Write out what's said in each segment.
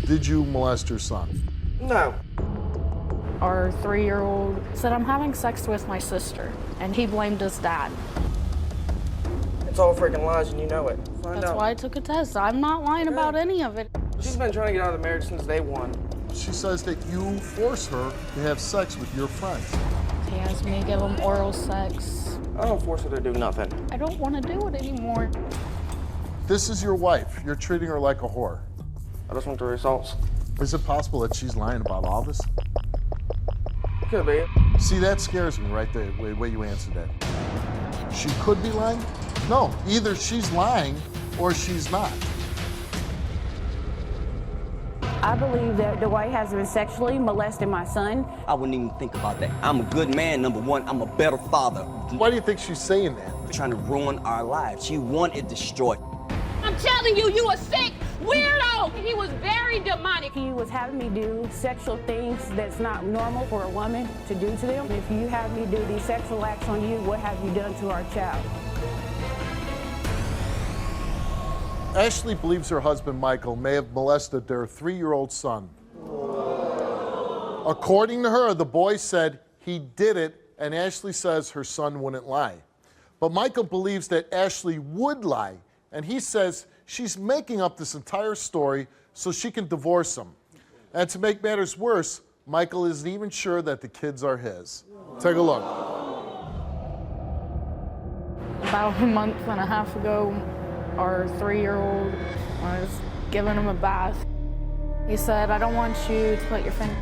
Did you molest your son? No. Our 3-year-old said, I'm having sex with my sister, and he blamed his dad. It's all freaking lies and you know it. Find That's out. why I took a test. I'm not lying about any of it. She's been trying to get out of the marriage since day one. She says that you force her to have sex with your friends. He asked me to give him oral sex. I don't force her to do nothing. I don't want to do it anymore. This is your wife. You're treating her like a whore. I just want the results. Is it possible that she's lying about all this? Could be. See, that scares me right there, the way you answered that. She could be lying? No, either she's lying or she's not. I believe that Dwight has been sexually molesting my son. I wouldn't even think about that. I'm a good man, number one. I'm a better father. Why do you think she's saying that? Trying to ruin our lives. She wanted it destroyed. I'm telling you, you a sick weirdo. He was very demonic. He was having me do sexual things that's not normal for a woman to do to them. If you have me do these sexual acts on you, what have you done to our child? Ashley believes her husband, Michael, may have molested their 3-year-old son. According to her, the boy said he did it, and Ashley says her son wouldn't lie. But Michael believes that Ashley would lie, and he says she's making up this entire story so she can divorce him. And to make matters worse, Michael isn't even sure that the kids are his. Take a look. About a month and a half ago, our 3-year-old, I was giving him a bath. He said, I don't want you to put your finger.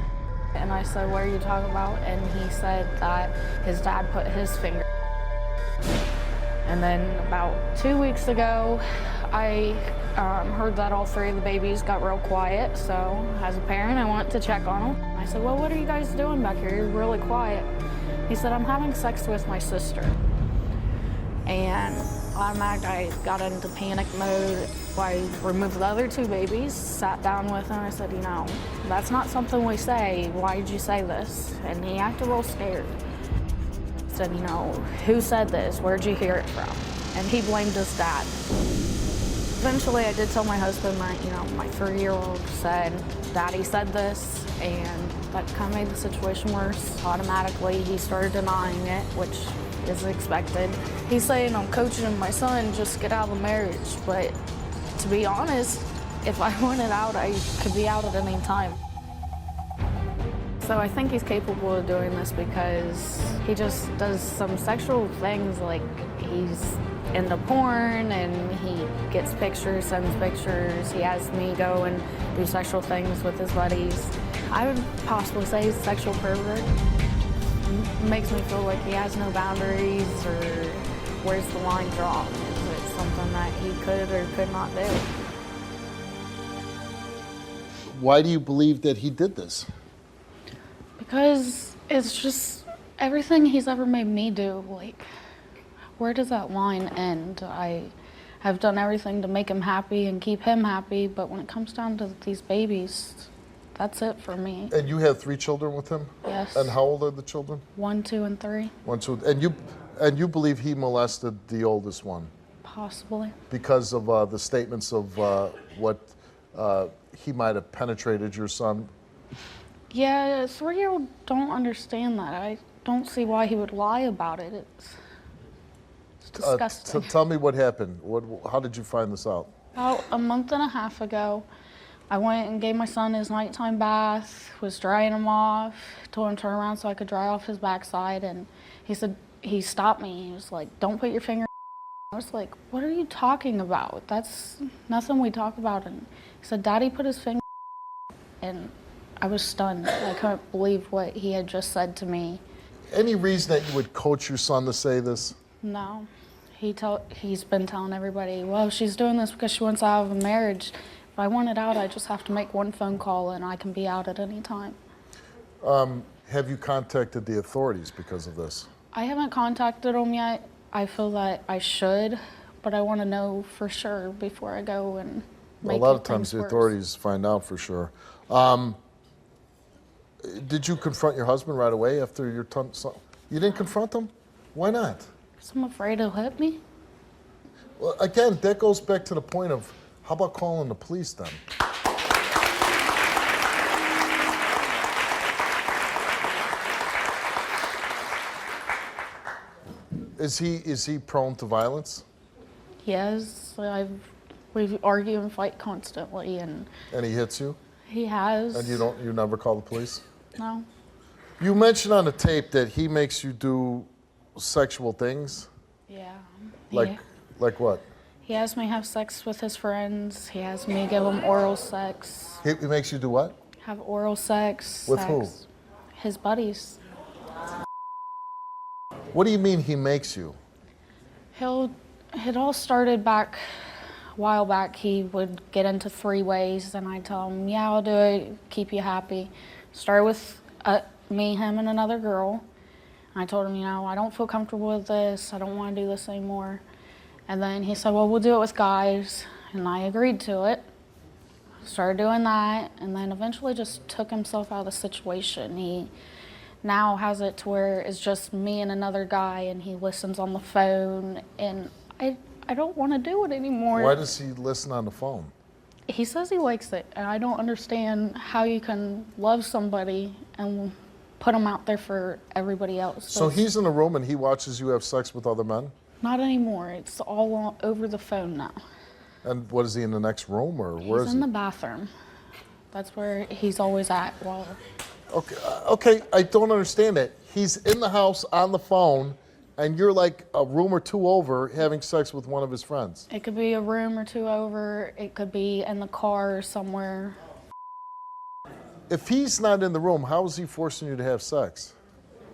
And I said, what are you talking about? And he said that his dad put his finger. And then about 2 weeks ago, I heard that all 3 of the babies got real quiet. So as a parent, I went to check on them. I said, well, what are you guys doing back here? You're really quiet. He said, I'm having sex with my sister. And automatically, I got into panic mode. I removed the other 2 babies, sat down with him. I said, you know, that's not something we say. Why did you say this? And he acted real scared. I said, you know, who said this? Where'd you hear it from? And he blamed his dad. Eventually, I did tell my husband that, you know, my 3-year-old said, Daddy said this, and that kind of made the situation worse. Automatically, he started denying it, which is expected. He's saying I'm coaching my son, just get out of the marriage. But to be honest, if I wanted out, I could be out at any time. So I think he's capable of doing this because he just does some sexual things, like he's into porn and he gets pictures, sends pictures. He has me go and do sexual things with his buddies. I would possibly say he's a sexual pervert. It makes me feel like he has no boundaries, or where's the line drawn? Is it something that he could or could not do? Why do you believe that he did this? Because it's just everything he's ever made me do, like, where does that line end? I have done everything to make him happy and keep him happy, but when it comes down to these babies, that's it for me. And you have 3 children with him? Yes. And how old are the children? 1, 2, and 3. 1, 2, and you believe he molested the oldest one? Possibly. Because of the statements of what he might have penetrated your son? Yeah, a 3-year-old don't understand that. I don't see why he would lie about it. It's disgusting. Tell me what happened. How did you find this out? About a month and a half ago, I went and gave my son his nighttime bath, was drying him off, told him to turn around so I could dry off his backside, and he said, he stopped me. He was like, don't put your finger. I was like, what are you talking about? That's nothing we talk about. And he said, Daddy put his finger, and I was stunned. I couldn't believe what he had just said to me. Any reason that you would coach your son to say this? No. He's been telling everybody, well, she's doing this because she wants out of a marriage. If I want it out, I just have to make one phone call and I can be out at any time. Have you contacted the authorities because of this? I haven't contacted them yet. I feel that I should, but I want to know for sure before I go and make a lot of times the authorities find out for sure. Did you confront your husband right away after your son? You didn't confront him? Why not? Because I'm afraid he'll hit me. Well, again, that goes back to the point of, how about calling the police then? Is he prone to violence? Yes, we argue and fight constantly, and And he hits you? he has. And you never call the police? No. You mentioned on the tape that he makes you do sexual things. Yeah. Like what? He has me have sex with his friends. He has me give him oral sex. He makes you do what? Have oral sex. With who? His buddies. What do you mean he makes you? It all started back a while back. He would get into three-ways, and I tell him, yeah, I'll do it, keep you happy. Started with me, him, and another girl. I told him, I don't feel comfortable with this. I don't want to do this anymore. And then he said, well, we'll do it with guys. And I agreed to it. Started doing that, and then eventually just took himself out of the situation. He now has it to where it's just me and another guy, and he listens on the phone, and I don't want to do it anymore. Why does he listen on the phone? He says he likes it, and I don't understand how you can love somebody and put them out there for everybody else. So he's in a room and he watches you have sex with other men? Not anymore. It's all over the phone now. And what, is he in the next room, or where is he? He's in the bathroom. That's where he's always at. Well, Okay, I don't understand it. He's in the house on the phone, and you're like a room or two over having sex with one of his friends. it could be a room or two over. It could be in the car or somewhere. If he's not in the room, how is he forcing you to have sex?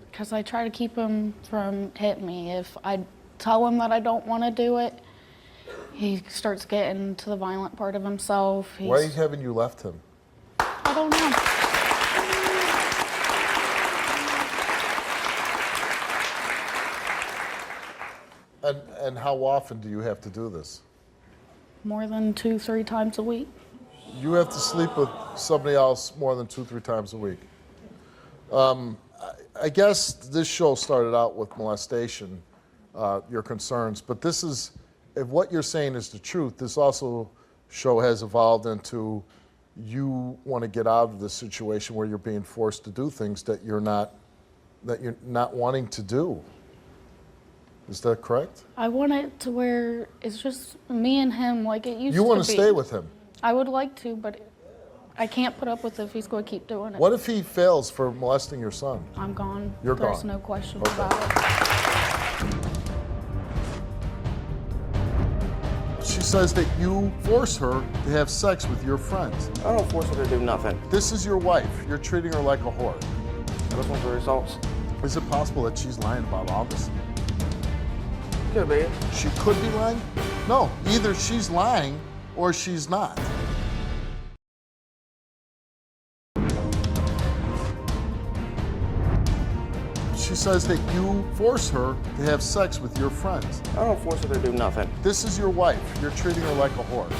Because I try to keep him from hitting me. If I tell him that I don't want to do it, he starts getting to the violent part of himself. Why haven't you left him? I don't know. And how often do you have to do this? More than 2-3 times a week. You have to sleep with somebody else more than 2-3 times a week. I guess this show started out with molestation, your concerns, but this is, if what you're saying is the truth, this also show has evolved into you want to get out of this situation where you're being forced to do things that you're not wanting to do. Is that correct? I want it to where it's just me and him like it used to be. You want to stay with him? I would like to, but I can't put up with it if he's going to keep doing it. What if he fails for molesting your son? I'm gone. You're gone. There's no question Okay. about it. She says that you force her to have sex with your friends. I don't force her to do nothing. This is your wife. You're treating her like a whore. I just want the results. Is it possible that she's lying about all this? Could be. She could be lying? No, either she's lying or she's not. She says that you force her to have sex with your friends. I don't force her to do nothing. This is your wife. You're treating her like a whore.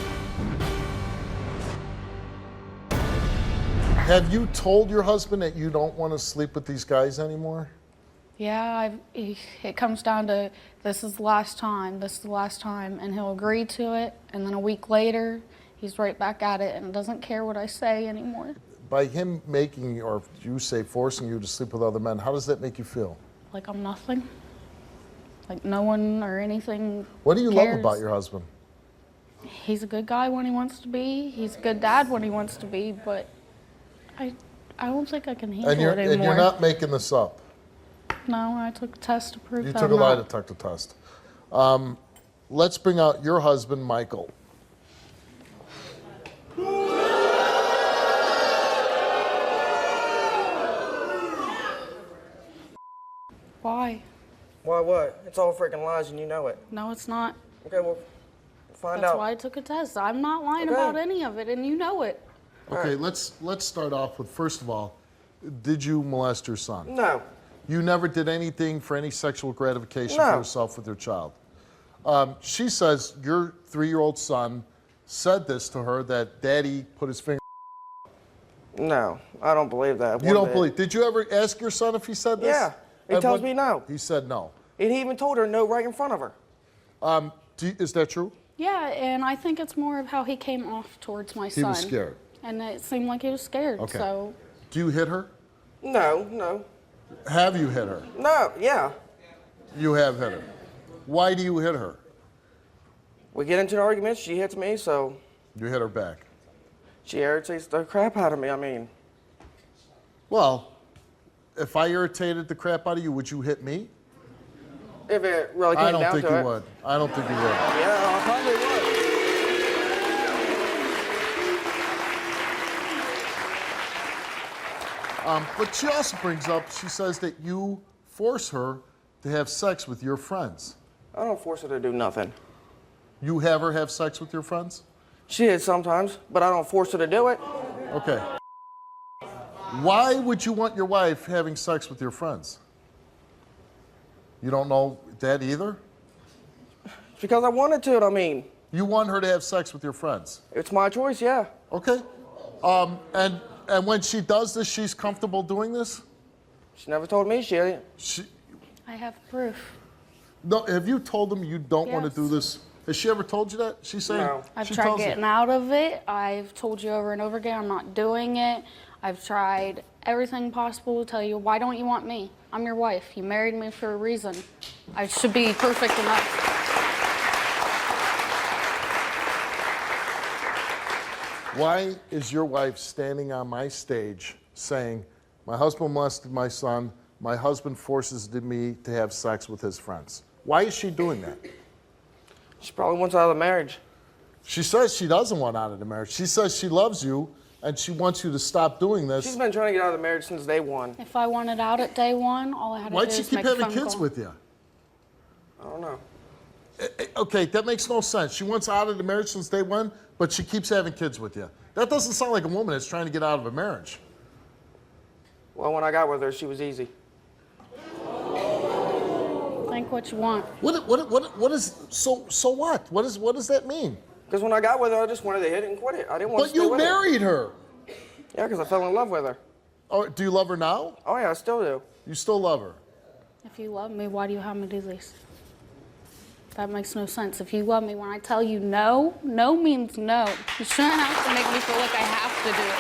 Have you told your husband that you don't want to sleep with these guys anymore? Yeah, it comes down to this is the last time, and he'll agree to it, and then a week later, he's right back at it and doesn't care what I say anymore. By him making, or you say forcing you to sleep with other men, how does that make you feel? Like I'm nothing. Like no one or anything What do you cares. love about your husband? He's a good guy when he wants to be. He's a good dad when he wants to be, but I don't think I can handle it anymore. And you're not making this up. No, I took a test to prove You that took a I'm lie not. detector test. Let's bring out your husband, Michael. Why? Why what? It's all freaking lies and you know it. No, it's not. Okay, well, find That's out. why I took a test. I'm not lying Okay. about any of it, and you know it. Okay, let's start off with, first of all, did you molest your son? No. You never did anything for any sexual gratification No. for yourself with your child. She says your 3-year-old son said this to her, that daddy put his finger. No, I don't believe that. You One don't bit. believe. Did you ever ask your son if he said this? Yeah, he And tells me no. He said no. And he even told her no right in front of her. Is that true? Yeah, and I think it's more of how he came off towards my son. He was scared. And it seemed like he was scared, Okay. so... Do you hit her? No. Have you hit her? No, yeah. You have hit her. Why do you hit her? We get into an argument, she hits me, so You hit her back. she irritates the crap out of me. I mean, Well, if I irritated the crap out of you, would you hit me? if it really I came don't down think to you it. would. I don't think you would. Yeah, I probably would. But she also brings up, she says that you force her to have sex with your friends. I don't force her to do nothing. You have her have sex with your friends? She is sometimes, but I don't force her to do it. Okay. Why would you want your wife having sex with your friends? You don't know that either? It's because I wanted to. I mean, You want her to have sex with your friends? it's my choice, yeah. Okay. And when she does this, she's comfortable doing this? She never told me She, I have proof. no, have you told them you don't want to Yes. do this? Has she ever told you that? She's saying No. I've she tried tells you. getting out of it. I've told you over and over again I'm not doing it. I've tried everything possible to tell you, why don't you want me? I'm your wife. You married me for a reason. I should be perfect enough. Why is your wife standing on my stage saying, my husband molested my son, my husband forces me to have sex with his friends? Why is she doing that? She probably wants out of the marriage. She says she doesn't want out of the marriage. She says she loves you and she wants you to stop doing She's this. been trying to get out of the marriage since day one. If I wanted out at day one, all I had to Why'd do she is keep make a having phone kids call. with you? I don't know. Okay, that makes no sense. She wants out of the marriage since day one, but she keeps having kids with you. That doesn't sound like a woman that's trying to get out of a marriage. Well, when I got with her, she was easy. Think what you want. What is, so what? What does that mean? Because when I got with her, I just wanted to hit it and quit it. I didn't want to But stay you with her. married her. Yeah, because I fell in love with her. Oh, do you love her now? Oh, yeah, I still do. You still love her. If you love me, why do you have me do this? That makes no sense. If you love me, when I tell you no, no means no. You shouldn't have to make me feel like I have to do it.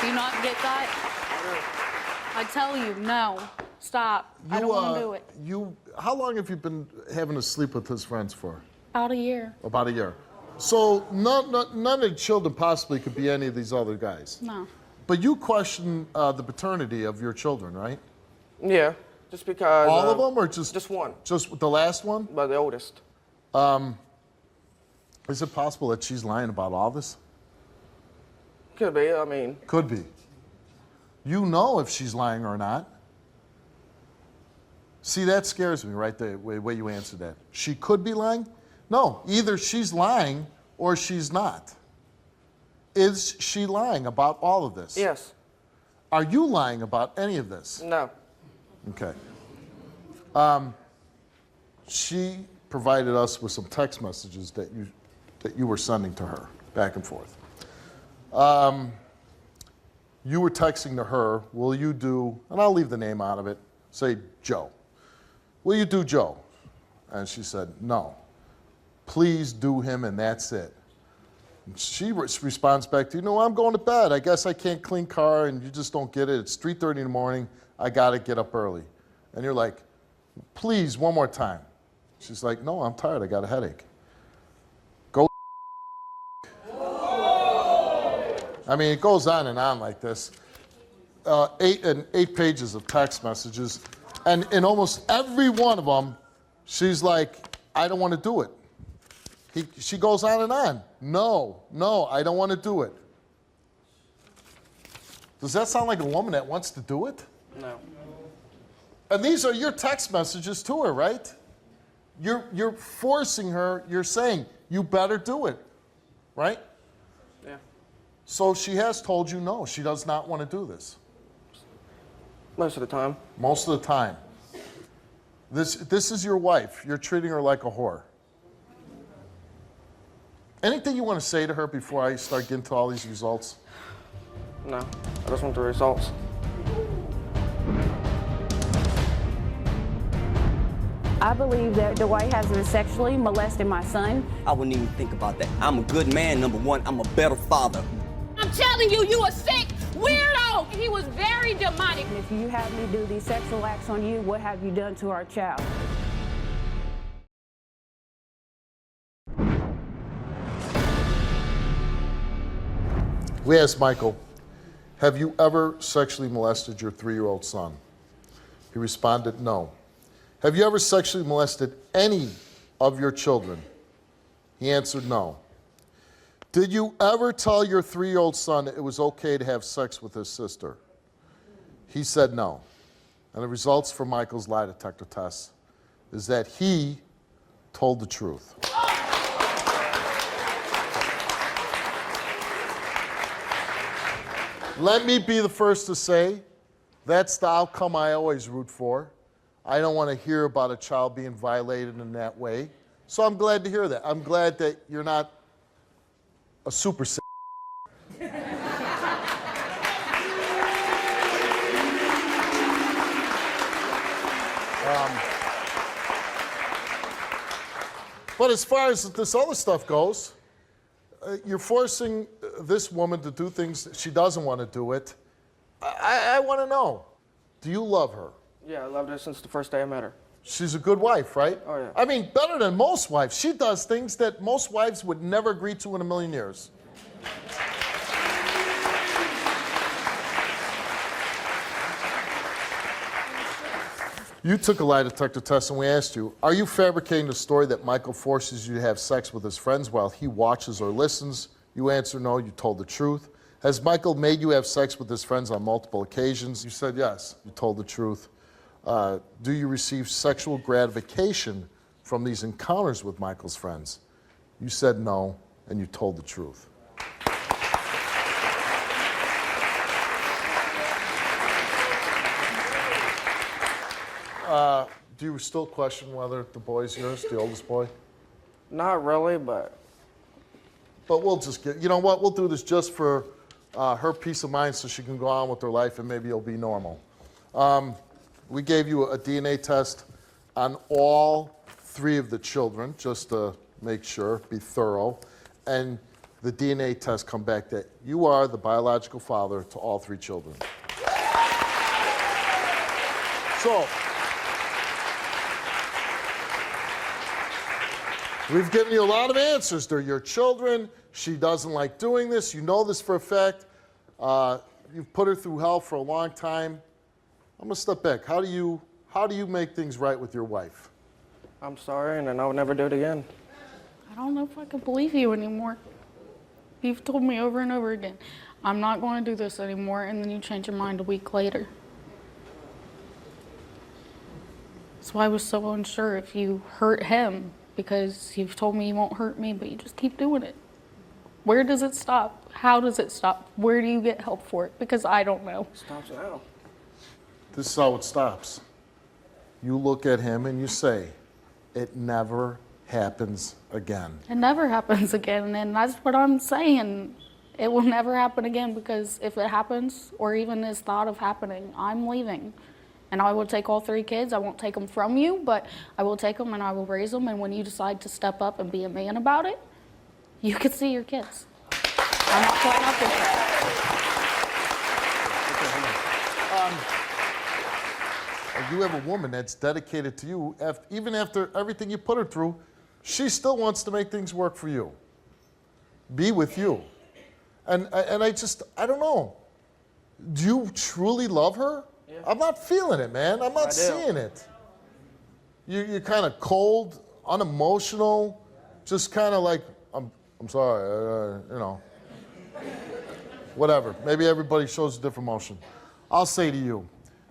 Do you not get that? I tell you no. Stop. I don't want to do it. How long have you been having to sleep with his friends for? About a year. About a year. So none of the children possibly could be any of these other guys. No. But you question the paternity of your children, right? Yeah, just because. All of them, or just one. Just the last one? But the oldest. Is it possible that she's lying about all this? Could be, I mean. Could be. You know if she's lying or not. See, that scares me right there, the way you answered that. She could be lying? No, either she's lying or she's not. Is she lying about all of this? Yes. Are you lying about any of this? No. Okay. She provided us with some text messages that you were sending to her, back and forth. You were texting to her, will you do, and I'll leave the name out of it, say Joe. Will you do Joe? And she said, no. Please do him and that's it. And she responds back to you, no, I'm going to bed. I guess I can't clean car and you just don't get it. It's 3:30 in the morning. I got to get up early. And you're like, please, one more time. She's like, no, I'm tired. I got a headache. Go. I mean, it goes on and on like this. 8 pages of text messages. And in almost every one of them, she's like, I don't want to do it. She goes on and on. No, I don't want to do it. Does that sound like a woman that wants to do it? No. And these are your text messages to her, right? You're forcing her, you're saying, you better do it, right? Yeah. So she has told you no, she does not want to do this. Most of the time. Most of the time. This is your wife. You're treating her like a whore. Anything you want to say to her before I start getting to all these results? No. I just want the results. I believe that Dwight has been sexually molesting my son. I wouldn't even think about that. I'm a good man, number one. I'm a better father. I'm telling you, you a sick weirdo. He was very demonic. If you have me do these sexual acts on you, what have you done to our child? We asked Michael, have you ever sexually molested your 3-year-old son? He responded, no. Have you ever sexually molested any of your children? He answered, no. Did you ever tell your 3-year-old son it was okay to have sex with his sister? He said no. And the results for Michael's lie detector test is that he told the truth. Let me be the first to say, that's the outcome I always root for. I don't want to hear about a child being violated in that way. So I'm glad to hear that. I'm glad that you're not a super s***. But as far as this other stuff goes, you're forcing this woman to do things that she doesn't want to do it. I want to know, do you love her? Yeah, I loved her since the first day I met her. She's a good wife, right? Oh, yeah. I mean, better than most wives. She does things that most wives would never agree to in a million years. You took a lie detector test and we asked you, are you fabricating the story that Michael forces you to have sex with his friends while he watches or listens? You answered no, you told the truth. Has Michael made you have sex with his friends on multiple occasions? You said yes, you told the truth. Do you receive sexual gratification from these encounters with Michael's friends? You said no, and you told the truth. Do you still question whether the boy's yours, the oldest boy? Not really, but we'll just get, you know what, we'll do this just for her peace of mind so she can go on with her life and maybe it'll be normal. We gave you a DNA test on all 3 of the children, just to make sure, be thorough. And the DNA test come back that you are the biological father to all 3 children. So, we've given you a lot of answers. They're your children. She doesn't like doing this. You know this for a fact. You've put her through hell for a long time. I'm gonna step back. How do you make things right with your wife? I'm sorry, and I would never do it again. I don't know if I can believe you anymore. You've told me over and over again, I'm not going to do this anymore, and then you change your mind a week later. That's why I was so unsure if you hurt him, because you've told me you won't hurt me, but you just keep doing it. Where does it stop? How does it stop? Where do you get help for it? Because I don't know. It stops now. This is how it stops. You look at him and you say, it never happens again. It never happens again, and that's what I'm saying. It will never happen again, because if it happens, or even is thought of happening, I'm leaving. And I will take all 3 kids. I won't take them from you, but I will take them and I will raise them. And when you decide to step up and be a man about it, you can see your kids. I'm not putting up with it. You have a woman that's dedicated to you. Even after everything you put her through, she still wants to make things work for you. Be with you. And I don't know. Do you truly love her? Yeah. I'm not feeling it, man. I'm not seeing it. You're kind of cold, unemotional, just kind of like, I'm sorry, you know. Whatever. Maybe everybody shows a different emotion. I'll say to you,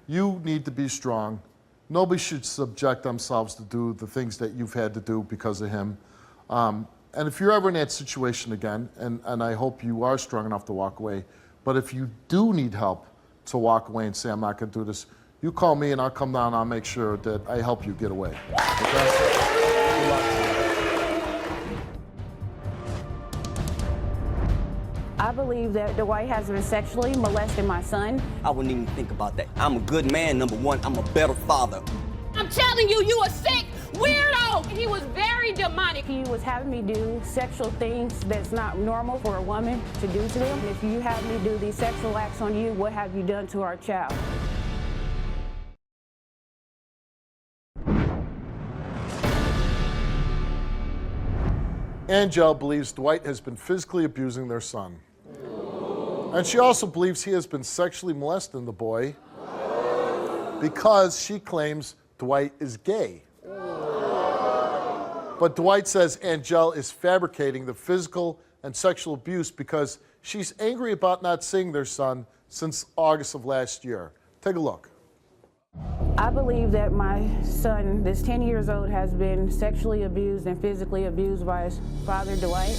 you need to be strong. Nobody should subject themselves to do the things that you've had to do because of him. And if you're ever in that situation again, and I hope you are strong enough to walk away, but if you do need help to walk away and say, I'm not going to do this, you call me and I'll come down and I'll make sure that I help you get away. Okay? Good luck to you. I believe that Dwight has been sexually molesting my son. I wouldn't even think about that. I'm a good man, number 1. I'm a better father. I'm telling you, you a sick, weirdo. He was very demonic. He was having me do sexual things that's not normal for a woman to do to them. If you have me do these sexual acts on you, what have you done to our child? Angel believes Dwight has been physically abusing their son. And she also believes he has been sexually molesting the boy because she claims Dwight is gay. But Dwight says Angel is fabricating the physical and sexual abuse because she's angry about not seeing their son since August of last year. Take a look. I believe that my son, that's 10 years old, has been sexually abused and physically abused by his father, Dwight.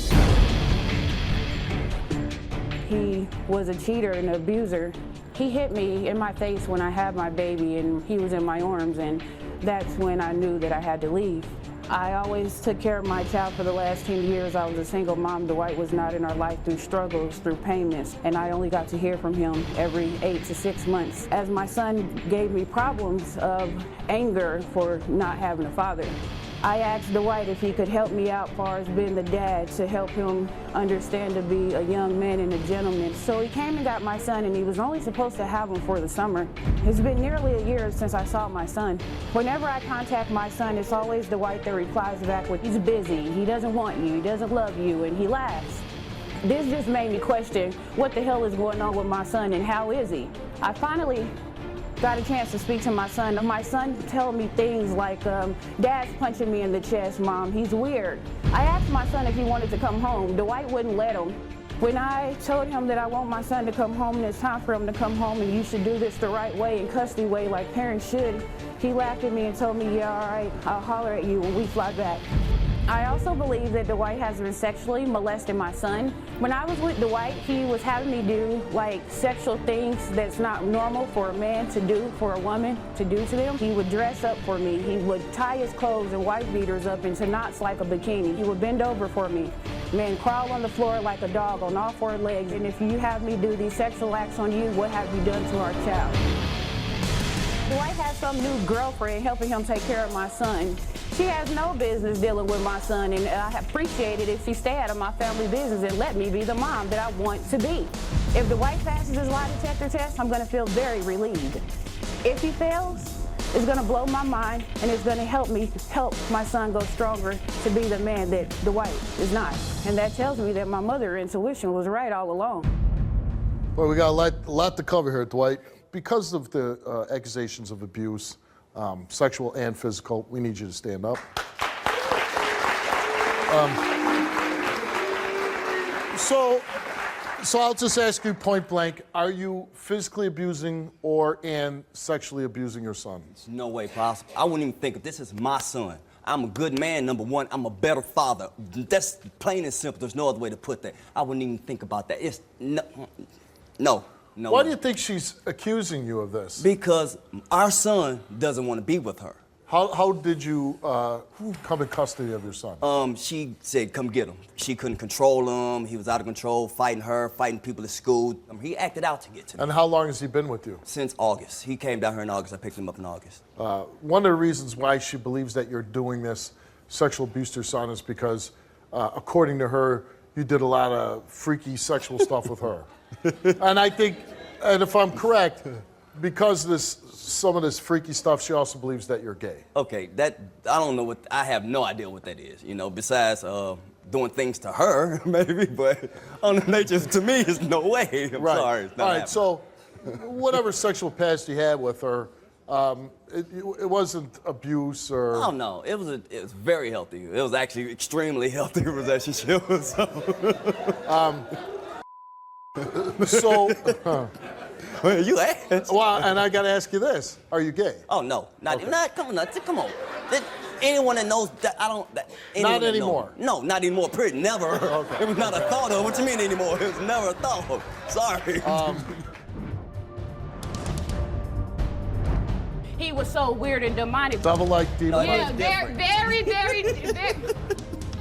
He was a cheater and an abuser. He hit me in my face when I had my baby and he was in my arms, and that's when I knew that I had to leave. I always took care of my child for the last 10 years. I was a single mom. Dwight was not in our life through struggles, through payments, and I only got to hear from him every 8 to 6 months. As my son gave me problems of anger for not having a father, I asked Dwight if he could help me out as far as being the dad, to help him understand to be a young man and a gentleman. So he came and got my son, and he was only supposed to have him for the summer. It's been nearly a year since I saw my son. Whenever I contact my son, it's always Dwight that replies back with, he's busy, he doesn't want you, he doesn't love you, and he laughs. This just made me question what the hell is going on with my son and how is he? I finally got a chance to speak to my son. My son told me things like, Dad's punching me in the chest, Mom, he's weird. I asked my son if he wanted to come home. Dwight wouldn't let him. When I told him that I want my son to come home and it's time for him to come home and you should do this the right way and custody way like parents should, he laughed at me and told me, yeah, all right, I'll holler at you when we fly back. I also believe that Dwight has been sexually molesting my son. When I was with Dwight, he was having me do like sexual things that's not normal for a man to do, for a woman to do to them. He would dress up for me. He would tie his clothes and white beaters up into knots like a bikini. He would bend over for me. Man, crawl on the floor like a dog on all 4 legs. And if you have me do these sexual acts on you, what have you done to our child? Dwight has some new girlfriend helping him take care of my son. She has no business dealing with my son, and I appreciate it if she stay out of my family business and let me be the mom that I want to be. If Dwight passes his lie detector test, I'm going to feel very relieved. If he fails, it's going to blow my mind, and it's going to help me help my son go stronger to be the man that Dwight is not. And that tells me that my mother's intuition was right all along. Well, we got a lot to cover here, Dwight. Because of the accusations of abuse, sexual and physical, we need you to stand up. So I'll just ask you point blank, are you physically abusing and sexually abusing your son? There's no way possible. I wouldn't even think of this as my son. I'm a good man, number one. I'm a better father. That's plain and simple. There's no other way to put that. I wouldn't even think about that. It's no. Why do you think she's accusing you of this? Because our son doesn't want to be with her. How did you come in custody of your son? She said, come get him. She couldn't control him. He was out of control, fighting her, fighting people at school. He acted out to get to me. And how long has he been with you? Since August. He came down here in August. I picked him up in August. One of the reasons why she believes that you're doing this sexual abuse to your son is because, according to her, you did a lot of freaky sexual stuff with her. And I think, and if I'm correct, because of some of this freaky stuff, she also believes that you're gay. Okay, I have no idea what that is, besides doing things to her, maybe, but on the nature, to me, it's no way. I'm sorry. It's not happening. So whatever sexual past you had with her, it wasn't abuse or... Oh, no, it was very healthy. It was actually extremely healthy relationship. You asked. Well, and I got to ask you this: are you gay? Oh no, come on. Anyone that knows that Not anymore. No, not anymore. Period. Never. Okay. It was not a thought of. What you mean anymore? It was never a thought. Sorry. He was so weird and demonic. Double like demon. Yeah, very.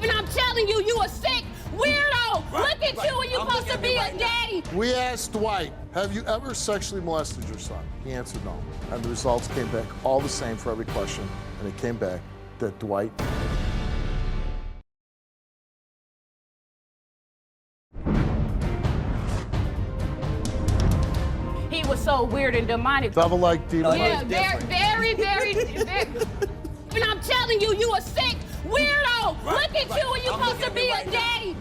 And I'm telling you, you a sick weirdo. Look at you, and you're supposed to be a daddy. We asked Dwight, have you ever sexually molested your son? He answered no. And the results came back all the same for every question, and it came back looked at Dwight. He was so weird and demonic. Devil-like, demon-like. Yeah, very. And I'm telling you, you a sick weirdo. Look at you, and you supposed to be a daddy.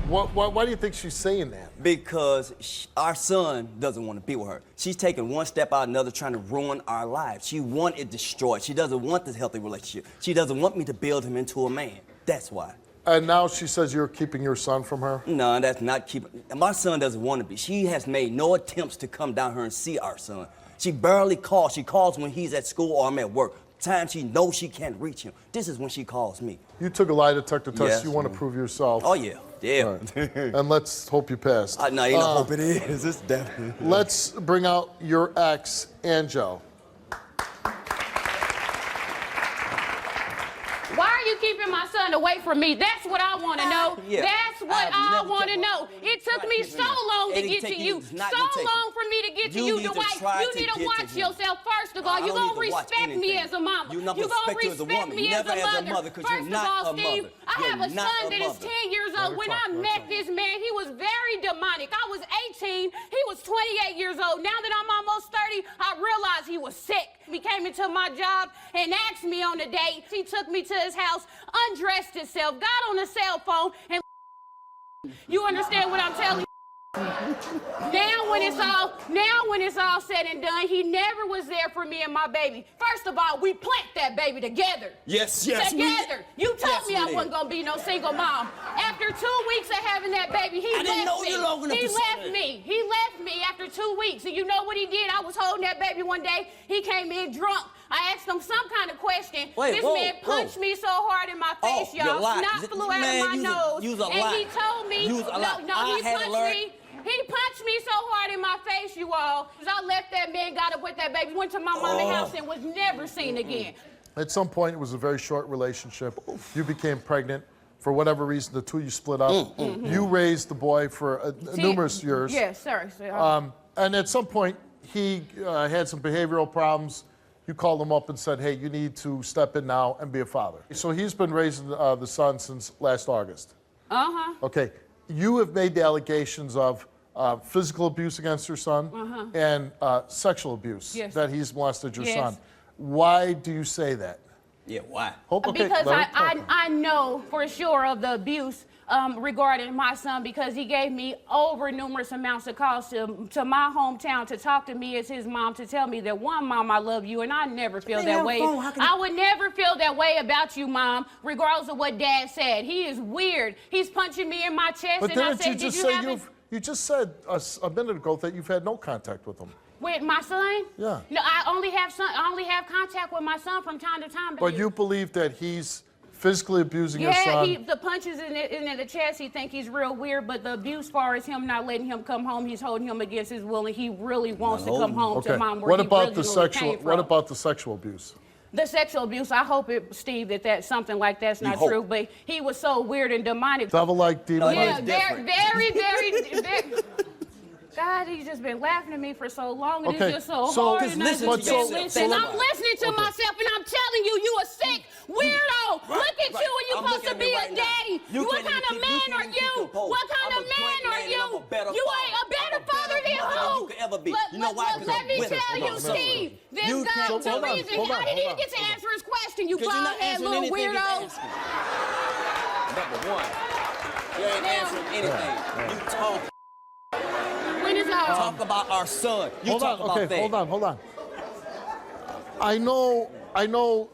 Why do you think she's saying that? Because our son doesn't want to be with her. She's taking one step out another, trying to ruin our lives. She wants it destroyed. She doesn't want this healthy relationship. She doesn't want me to build him into a man. That's why. And now she says you're keeping your son from her? No, that's not keeping. My son doesn't want to be. She has made no attempts to come down here and see our son. She barely calls. She calls when he's at school or I'm at work. Times she knows she can't reach him. This is when she calls me. You took a lie detector test. Yes, You want to prove yourself. Oh, yeah. Yeah. Right. And let's hope you passed. No, ain't no hope it is. It's definitely. Let's bring out your ex, Angel. Why are you keeping my son away from me? That's what I want to know. Yeah. That's what I want to know. It took me so long to get to you. So long for me to get to you, Dwight. You need to watch yourself first of all. You're going to respect me as a mama. You're going to respect me as a mother. First of all, Steve, I have a son that is 10 years old. When I met this man, he was very demonic. I was 18. He was 28 years old. Now that I'm almost 30, I realized he was sick. He came into my job and asked me on a date. He took me to his house, undressed himself, got on the cell phone, and you understand what I'm telling you? Now when it's all said and done, he never was there for me and my baby. First of all, we plant that baby together. Yes. Together. You told me I wasn't gonna be no single mom. After 2 weeks of having that baby, he left me. He left me after 2 weeks. And you know what he did? I was holding that baby one day. He came in drunk. I asked him some kind of question. This man punched me so hard in my face, y'all. Snot flew out of my nose. And he told me, he punched me. He punched me so hard in my face, you all. I left that man, got up with that baby, went to my mama's house and was never seen again. At some point, it was a very short relationship. You became pregnant. For whatever reason, the two of you split up. You raised the boy for numerous years. Yes, sir. And at some point, he had some behavioral problems. You called him up and said, hey, you need to step in now and be a father. So he's been raising the son since last August. Okay. You have made the allegations of physical abuse against your son and sexual abuse, that he's molested your son. Why do you say that? Yeah, why? Because I know for sure of the abuse regarding my son, because he gave me over numerous amounts of calls to my hometown to talk to me as his mom, to tell me that, one, Mom, I love you, and I never feel that way. I would never feel that way about you, Mom, regardless of what Dad said. He is weird. He's punching me in my chest, but and I said, did you have you just said a minute ago that you've had no contact with him. With my son? Yeah. No, I only have contact with my son from time to time. But you believe that he's physically abusing your son? Yeah, the punches in the chest, he think he's real weird, but the abuse, far as him not letting him come home, he's holding him against his will, and he really wants to come home to Mom where he originally came from. What about the sexual abuse? The sexual abuse, I hope, Steve, that something like that's not true, but he was so weird and demonic. Devil-like, demon-like? Yeah, very. God, he's just been laughing at me for so long, and it's just so hard. And I'm listening to myself, and I'm telling you, you a sick weirdo. Look at you, and you supposed to be a daddy. What kind of man are you? What kind of man are you? You ain't a better father than who? Let me tell you, Steve, this guy's the reason. I didn't even get to answer his question, you bald-head little weirdo. Number one, you ain't answering anything. You talk. Talk about our son. You talk about that. Hold on. I know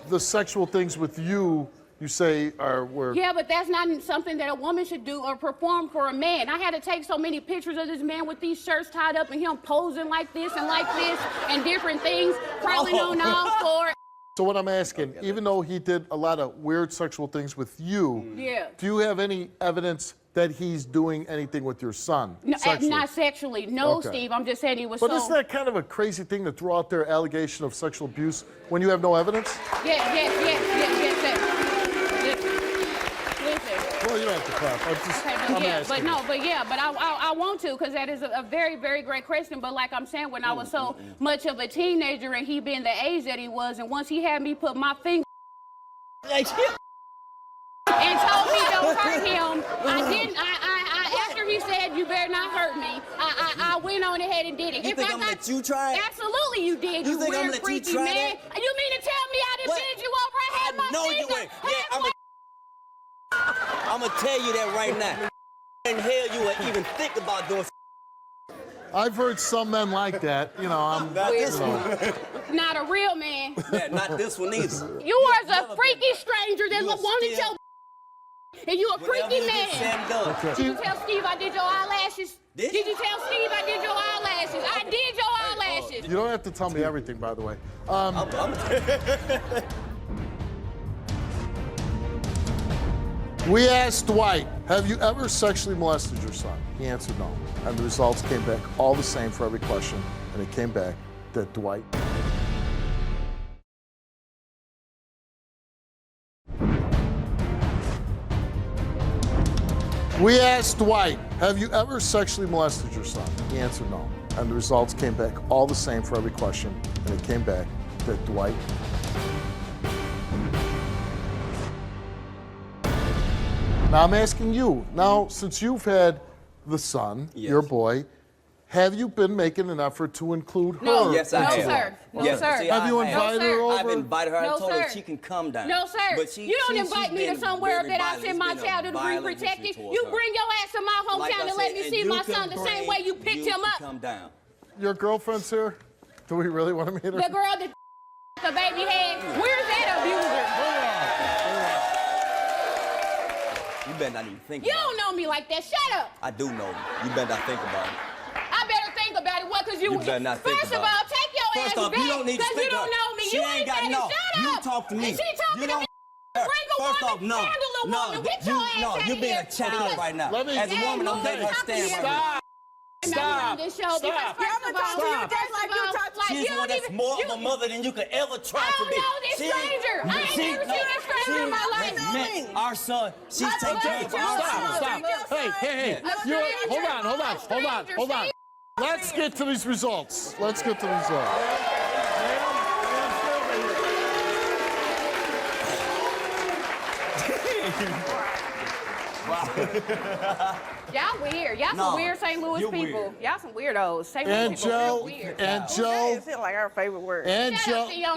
the sexual things with you say were... Yeah, but that's not something that a woman should do or perform for a man. I had to take so many pictures of this man with these shirts tied up and him posing like this and different things, crawling on all fours. So what I'm asking, even though he did a lot of weird sexual things with you, do you have any evidence that he's doing anything with your son? No, not sexually. No, okay. Steve, I'm just saying he was But isn't that kind of a crazy thing to throw out there, allegation of sexual abuse, when you have no evidence? Yes. Go you don't have to clap. But I want to, because that is a very, very great question. But like I'm saying, when I was so much of a teenager and he being the age that he was, and once he had me put my finger and told me don't hurt him, after he said you better not hurt me, I went on ahead and did it. You think I'm gonna let you try it? Absolutely you did. You think I'm weird, gonna let you freaky try man. that? You mean to tell me I didn't What? bend you over? I had my No, you finger. ain't. Yeah, I'm gonna tell you that right now. In hell, you would even think about doing. I've heard some men like that. You know, I'm Not this one. Not a real man. Yeah, not this one either. You was a freaky stranger that You wanted still- your and you a freaky man. Okay. Did you tell Steve I did your eyelashes? Did you tell Steve I did your eyelashes? I did your eyelashes. You don't have to tell me everything, by the way. We asked Dwight, have you ever sexually molested your son? He answered no. And the results came back all the same for every question. And it came back that Dwight. We asked Dwight, have you ever sexually molested your son? He answered no. And the results came back all the same for every question. And it came back that Dwight. Now I'm asking you, now since you've had the son, Yes. your boy, have you been making an effort to include her? No. Yes, I No, have. sir. No, Yes, sir. see, Have I you invited her No, sir. over? I've invited her. I No, told her sir. she can come down. No, sir. But she, You don't she's invite me to been somewhere very that I violent. send It's my been a child to be violent protected. history towards You her. bring your ass to my Like hometown I and let said, me and see you my can son the same bring- way you picked him can up. Come down. Your girlfriend's here? Do we really want to meet her? The girl that the baby had. Where's that abuser? You better not even think You about don't know me like that. Shut up. it. I do know you. You better not think about it. I better think about it. What? Because you better not think first of about all, it. take your First ass off, back. you don't need to Because you speak to don't her. know me. She You ain't got said it. no. Shut You up. talk to me. And she talking You to don't. me. Bring a First woman. off, no. Handle a No, woman. Get your ass no, out you of being here. a child right now. Let me- As a woman, I'm letting her stand right now. Stop. This show because Stop. first of all, Stop. first of all, She's you one don't that's even. more you, of a mother than you could ever try I to don't be. know this stranger. I ain't never seen a stranger in my life. Met our son. She's taking care of our Stop, son. stop. Hey. Hold on. Let's get to these results. Let's get to the results. Y'all weird. Y'all No, some weird St. Louis you're people. weird. Y'all some weirdos. St. Louis And people real Joe, weird. and Joe, It sounds like our favorite word. and Shut up, Joe. Theo.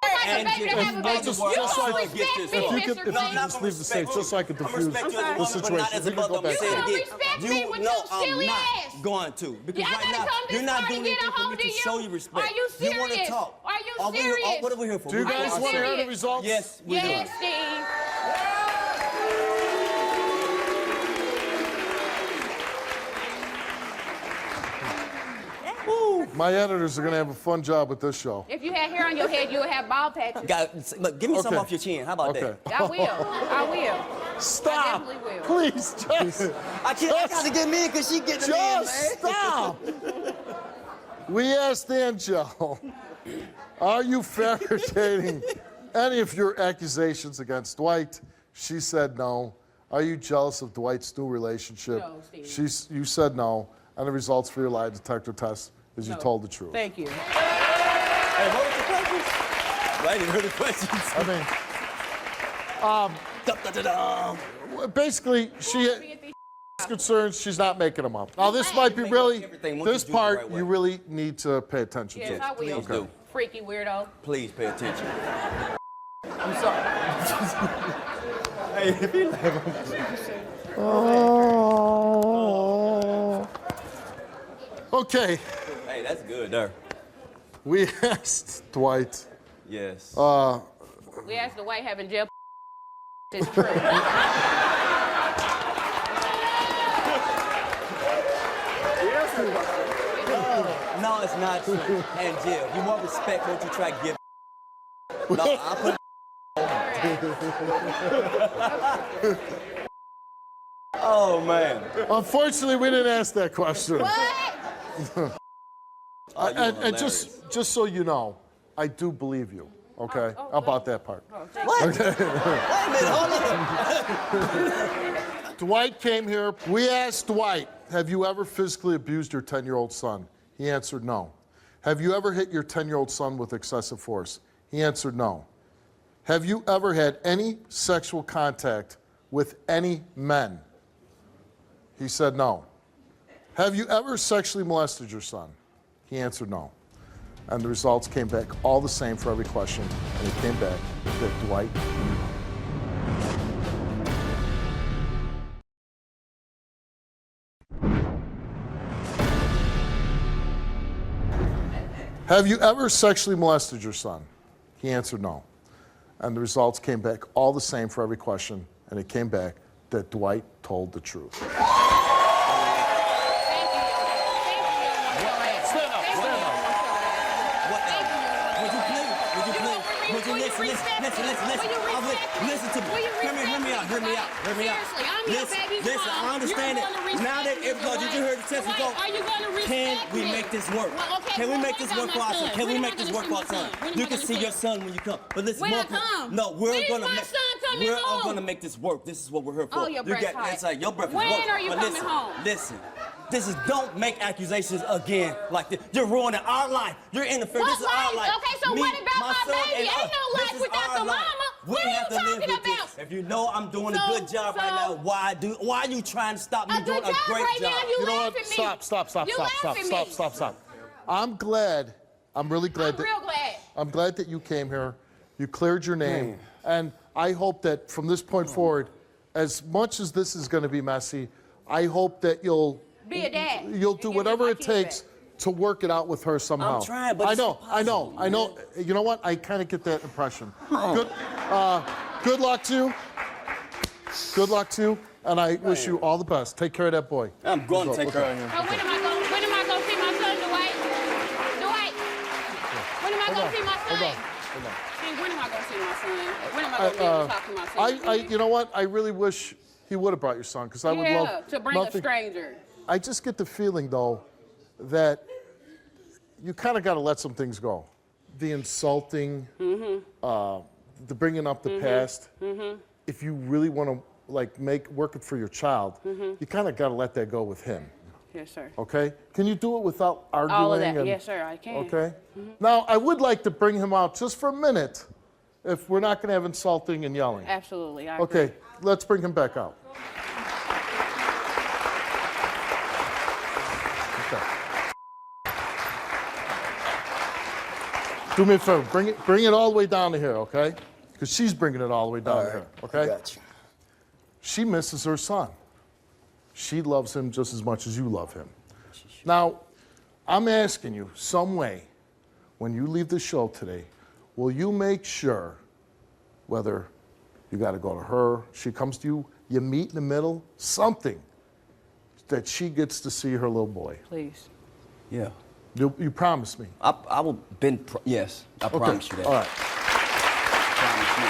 Like a And baby to Joe. have a If- baby. just- You just so I don't can respect get this me, off. If you Mr. could Green. just leave the stage, just so I could I'm diffuse respect you as a the woman, but not situation. as a We can mother. go I'm gonna back say to it don't again. respect me You with know your silly I'm ass. not going to. Because Yeah, I right gotta now, come this you're not far to doing get a anything for hold me of to you? show you respect. Are you You want to serious? talk. Are you Are we here- serious? What are we here for? Do you Are guys you want to hear the serious? results? Yes, we do. Yes, Steve. My editors are going to have a fun job with this show. If you had hair on your head, you would have bald patches. Look, give me some Okay. off your chin. How about Okay. I will. I will. Stop. I definitely will. Please, just that? I got to get me because she getting me, man. Just stop. We asked Angel, are you fabricating any of your accusations against Dwight? She said no. Are you jealous of Dwight's new relationship? No, Steve. You said no. And the results for your lie detector test is you told the truth. Thank you. Hey, what was the questions? I didn't hear the questions. I mean, Da-da-da-da. basically, she is concerned she's not making them up. Now, this might be really, Everything, once this you do it the part right way. you really need to pay attention Yes, to. I will. Please do. Freaky weirdo. Please pay attention. I'm sorry. Hey, if you Okay, Hey, that's good there. we asked Dwight. Yes. We asked the white having jail. It's true. No, it's not true. And Jill, you want respect, don't you try to give. No, I put. Oh man. Unfortunately, we didn't ask that question. What? Oh, you And hilarious. just so you know, I do believe you. okay? How about that part? What? Wait a minute, hold on. Dwight came here. We asked Dwight, have you ever physically abused your 10-year-old son? He answered no. Have you ever hit your 10-year-old son with excessive force? He answered no. Have you ever had any sexual contact with any men? He said no. Have you ever sexually molested your son? He answered no. And the results came back all the same for every question, and it came back that Dwight knew. Have you ever sexually molested your son? He answered no. And the results came back all the same for every question, and it came back that Dwight told the truth. Listen to me. Hear me out. Seriously, I'm your baby's Listen, mom. I understand it. Now that everybody, did you hear the test result? Are you going to respect Can we me? make this work? Well, okay, Can we well, make this work for our son? Can we make this work for our son? You can see your son when you come. But listen, When I come? no, we're When is gonna my make. son coming We're home? gonna make this work. This is what we're here for. Oh, your breath's hot. It's like your breath is When work. are you But coming listen, home? Listen. Don't make accusations again like this. You're ruining our life. You're interfering. This is our life. Okay, so Me, what about my son, baby? and Ain't us. no This life is without our the life. mama. We What are have you to live talking with about? this. If you know I'm doing a good job right now, why are you trying to stop me A doing good a job great right job? now. You You know laugh what? at me. Stop. I'm glad. I'm really glad. I'm real glad. I'm glad that you came here. You cleared your name. And I hope that from this point forward, as much as this is going to be messy, I hope that you'll Be a dad. You'll do And give me whatever my it kid takes to work it out with her somehow. I'm trying, but I it's know. impossible, You know what? I kind of get that impression. Good luck to you. Good luck to you. And I wish you all the best. Take care of that boy. I'm going to take care of him. So when am I going to see my son, Dwight? Dwight, when am I going to see my son? Hold on. See, when am I going to see my son? When am I going to be able to talk to my son? You know what? I really wish he would have brought your son, because I would love to bring a stranger. I just get the feeling, though, that you kind of got to let some things go. The insulting, the bringing up the past. If you really want to work it for your child, you kind of got to let that go with him. Yes, sir. Okay? Can you do it without arguing? All of that. Yes, sir, I can. Okay? Now, I would like to bring him out just for a minute, if we're not going to have insulting and yelling. Absolutely. I Okay, agree. let's bring him back out. Okay. Do me a favor, bring it all the way down to here, okay? Because she's bringing it all the way down to here, okay? I got you. She misses her son. She loves him just as much as you love him. Now, I'm asking you, some way, when you leave the show today, will you make sure, whether you got to go to her, she comes to you, you meet in the middle, something that she gets to see her little boy? Please. Yeah. You promise me? I will yes, I promise you that. All right. Promise you.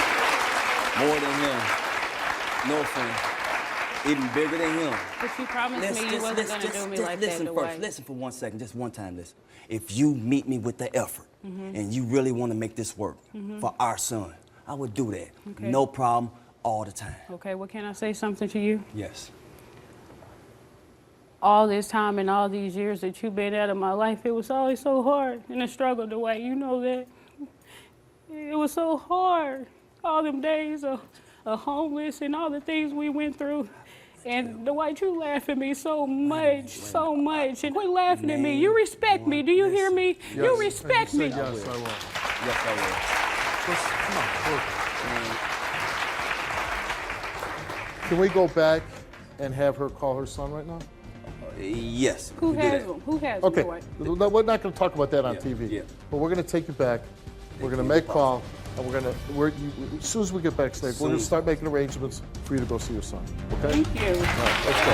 More than him. No offense. Even bigger than him. But you promised me you wasn't going to do me like that, listen Dwight. first. Listen for 1 second. Just one time. Listen. If you meet me with the effort and you really want to make this work for our son, I would do that. Okay. No problem. All the time. Okay, well, can I say something to you? Yes. All this time and all these years that you've been out of my life, it was always so hard and a struggle, Dwight. You know that. It was so hard. All them days of homeless and all the things we went through. And Dwight, you laugh at me so much. And quit laughing at me. You respect me. Do you hear me? Yes. You respect me. Yes, I will. Yes, I will. Come on, Can we go back and have her call her son right now? Yes. Who we do has that. them? Who has Okay, them, Dwight? we're not going to talk about that on Yeah, TV. yeah. But we're going to take you back. We're going to make a call, and as soon as we get backstage, we're going to start making arrangements for you to go see your son. Okay? Thank you. All right, let's go.